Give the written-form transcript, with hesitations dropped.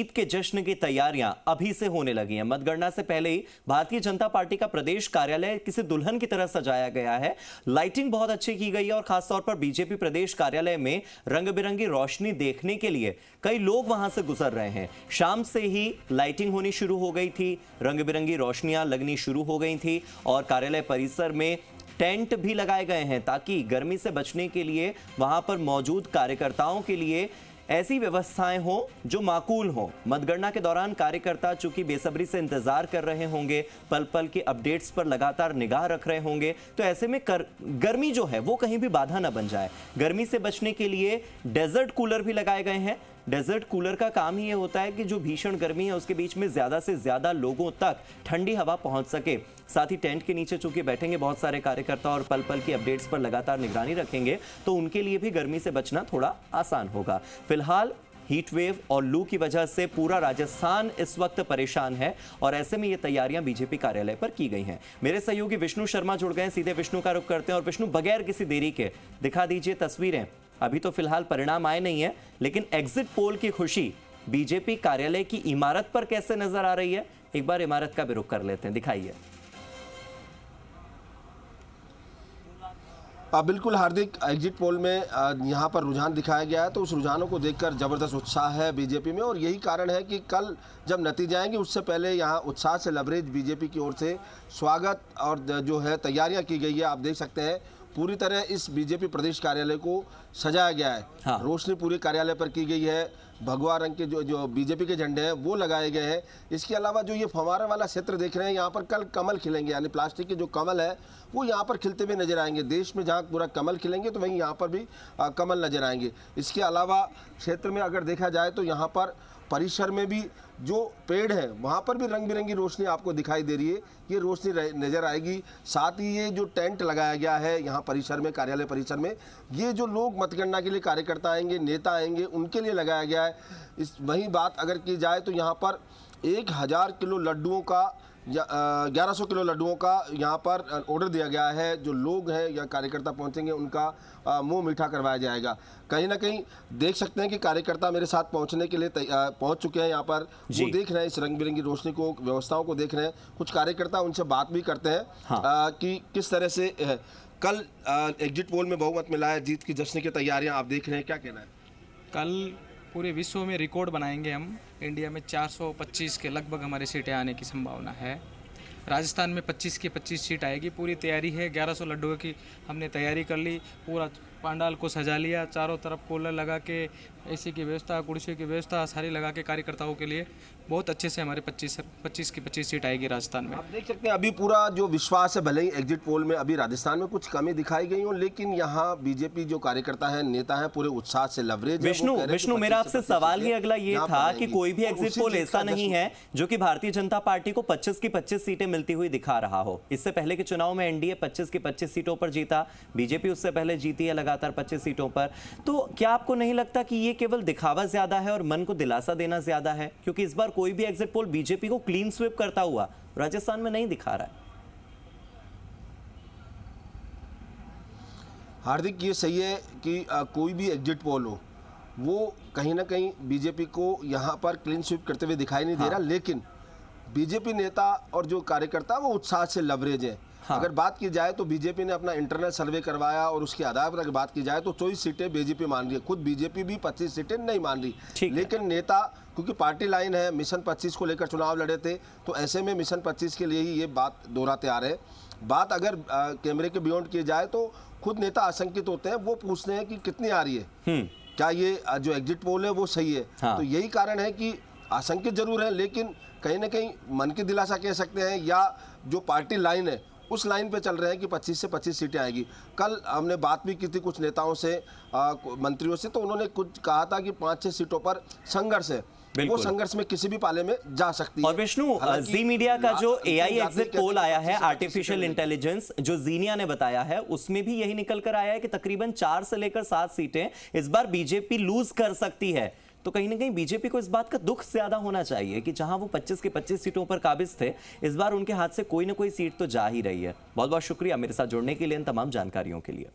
ईद के जश्न की तैयारियां अभी से होने लगी हैं। मतगणना से पहले ही भारतीय जनता पार्टी का प्रदेश कार्यालय किसी दुल्हन की तरह सजाया गया है। लाइटिंग बहुत अच्छी की गई है और खासतौर पर बीजेपी प्रदेश कार्यालय में रंग बिरंगी रोशनी देखने के लिए कई लोग वहां से गुजर रहे हैं। शाम से ही लाइटिंग होनी शुरू हो गई थी, रंग बिरंगी रोशनियां लगनी शुरू हो गई थी और कार्यालय परिसर में टेंट भी लगाए गए हैं ताकि गर्मी से बचने के लिए वहां पर मौजूद कार्यकर्ताओं के लिए ऐसी व्यवस्थाएं हो जो माकूल हो। मतगणना के दौरान कार्यकर्ता चूंकि बेसब्री से इंतजार कर रहे होंगे, पल पल के अपडेट्स पर लगातार निगाह रख रहे होंगे, तो ऐसे में गर्मी जो है वो कहीं भी बाधा न बन जाए। गर्मी से बचने के लिए डेजर्ट कूलर भी लगाए गए हैं। डेजर्ट कूलर का काम ही ये होता है कि जो भीषण गर्मी है उसके बीच में ज्यादा से ज्यादा लोगों तक ठंडी हवा पहुंच सके। साथ ही टेंट के नीचे चूंकि बैठेंगे बहुत सारे कार्यकर्ता और पल पल की अपडेट्स पर लगातार निगरानी रखेंगे, तो उनके लिए भी गर्मी से बचना थोड़ा आसान होगा। फिलहाल हीट वेव और लू की वजह से पूरा राजस्थान इस वक्त परेशान है और ऐसे में ये तैयारियां बीजेपी कार्यालय पर की गई हैं। मेरे सहयोगी विष्णु शर्मा जुड़ गए हैं, सीधे विष्णु का रुख करते हैं। और विष्णु, बगैर किसी देरी के दिखा दीजिए तस्वीरें। अभी तो फिलहाल परिणाम आए नहीं है, लेकिन एग्जिट पोल की खुशी बीजेपी कार्यालय की इमारत पर कैसे नजर आ रही है, एक बार इमारत का भी रुख कर लेते हैं, दिखाइए। बिल्कुल हार्दिक, एग्जिट पोल में यहाँ पर रुझान दिखाया गया है, तो उस रुझानों को देखकर ज़बरदस्त उत्साह है बीजेपी में और यही कारण है कि कल जब नतीजे आएंगे उससे पहले यहाँ उत्साह से लबरेज बीजेपी की ओर से स्वागत और जो है तैयारियाँ की गई है। आप देख सकते हैं पूरी तरह इस बीजेपी प्रदेश कार्यालय को सजाया गया है। हाँ। रोशनी पूरे कार्यालय पर की गई है, भगवा रंग के जो बीजेपी के झंडे हैं वो लगाए गए हैं। इसके अलावा जो ये फव्वारा वाला क्षेत्र देख रहे हैं, यहाँ पर कल कमल खिलेंगे, यानी प्लास्टिक के जो कमल है वो यहाँ पर खिलते हुए नजर आएंगे। देश में जहाँ पूरा कमल खिलेंगे तो वहीं यहाँ पर भी कमल नजर आएंगे। इसके अलावा क्षेत्र में अगर देखा जाए तो यहाँ पर परिसर में भी जो पेड़ है वहाँ पर भी रंग बिरंगी रोशनी आपको दिखाई दे रही है, ये रोशनी नज़र आएगी। साथ ही ये जो टेंट लगाया गया है यहाँ परिसर में, कार्यालय परिसर में, ये जो लोग मतगणना के लिए कार्यकर्ता आएंगे, नेता आएंगे, उनके लिए लगाया गया है। वहीं बात अगर की जाए तो यहाँ पर 1000 किलो लड्डुओं का 1100 किलो लड्डुओं का यहाँ पर ऑर्डर दिया गया है। जो लोग हैं या कार्यकर्ता पहुँचेंगे उनका मुंह मीठा करवाया जाएगा। कहीं ना कहीं देख सकते हैं कि कार्यकर्ता मेरे साथ पहुँचने के लिए पहुँच चुके हैं यहाँ पर। वो देख रहे हैं इस रंग बिरंगी रोशनी को, व्यवस्थाओं को देख रहे हैं। कुछ कार्यकर्ता उनसे बात भी करते हैं। हाँ। कि किस तरह से कल एग्जिट पोल में बहुमत मिला है, जीत की जश्न की तैयारियाँ आप देख रहे हैं, क्या कहना है? कल पूरे विश्व में रिकॉर्ड बनाएंगे हम। इंडिया में 425 के लगभग हमारी सीटें आने की संभावना है। राजस्थान में 25 की 25 सीट आएगी। पूरी तैयारी है, 1100 लड्डुओं की हमने तैयारी कर ली। पूरा पंडाल को सजा लिया, चारों तरफ कूलर लगा के, एसी की व्यवस्था, कुर्सियों की व्यवस्था सारी लगा के कार्यकर्ताओं के लिए बहुत अच्छे से हमारे 25 की 25 सीट आएगी राजस्थान में। आप देख सकते हैं अभी पूरा जो विश्वास है, भले ही एग्जिट पोल में अभी राजस्थान में कुछ कमी दिखाई गई हो, लेकिन यहाँ बीजेपी जो कार्यकर्ता है, नेता है, पूरे उत्साह से लवरेज। विष्णु, मेरा आपसे सवाल ही अगला ये था कि कोई भी एग्जिट पोल ऐसा नहीं है जो कि भारतीय जनता पार्टी को 25 की 25 सीटें मिलती हुई दिखा रहा हो। इससे पहले के चुनाव में एनडीए 25 की 25 सीटों पर जीता, बीजेपी उससे पहले जीती है लगातार 25 सीटों पर। तो क्या आपको नहीं लगता कि ये केवल दिखावा ज्यादा है और मन को दिलासा देना ज्यादा है? क्योंकि इस बार कोई भी एग्जिट पोल बीजेपी को क्लीन स्वीप करता हुआ राजस्थान में नहीं दिखा रहा है। हार्दिक, ये सही है कि कोई भी एग्जिट पोल हो वो कहीं ना कहीं बीजेपी को यहाँ पर क्लीन स्वीप करते हुए दिखाई नहीं दे रहा। लेकिन बीजेपी नेता और जो कार्यकर्ता वो उत्साह से लवरेज है। हाँ। अगर बात की जाए तो बीजेपी ने अपना इंटरनल सर्वे करवाया और उसके आधार पर अगर बात की जाए तो 24 सीटें बीजेपी मान रही है। खुद बीजेपी भी 25 सीटें नहीं मान रही, लेकिन नेता, क्योंकि पार्टी लाइन है, मिशन 25 को लेकर चुनाव लड़े थे, तो ऐसे में मिशन 25 के लिए ही ये बात दोहराते आ रहे हैं। बात अगर कैमरे के बियॉन्ड की जाए तो खुद नेता आशंकित होते हैं, वो पूछते हैं कि कितनी आ रही है, क्या ये जो एग्जिट पोल है वो सही है। हाँ। तो यही कारण है कि आशंकित जरूर है, लेकिन कहीं ना कहीं मन की दिलासा कह सकते हैं, या जो पार्टी लाइन है उस लाइन पे चल रहे हैं कि 25 से 25 सीटें आएगी। कल हमने बात भी की थी कुछ नेताओं से, मंत्रियों से, तो उन्होंने कुछ कहा था कि 5-6 सीटों पर संघर्ष है, वो संघर्ष में किसी भी पाले में जा सकती है। और विष्णु, जी मीडिया का जो एआई एग्जिट पोल आया है, आर्टिफिशियल इंटेलिजेंस, जो जीनिया ने बताया है, उसमें भी यही निकल कर आया है कि तकरीबन 4 से लेकर 7 सीटें इस बार बीजेपी लूज कर सकती है। तो कहीं ना कहीं बीजेपी को इस बात का दुख ज्यादा होना चाहिए कि जहां वो 25 की 25 सीटों पर काबिज थे, इस बार उनके हाथ से कोई ना कोई सीट तो जा ही रही है। बहुत बहुत शुक्रिया मेरे साथ जुड़ने के लिए, इन तमाम जानकारियों के लिए।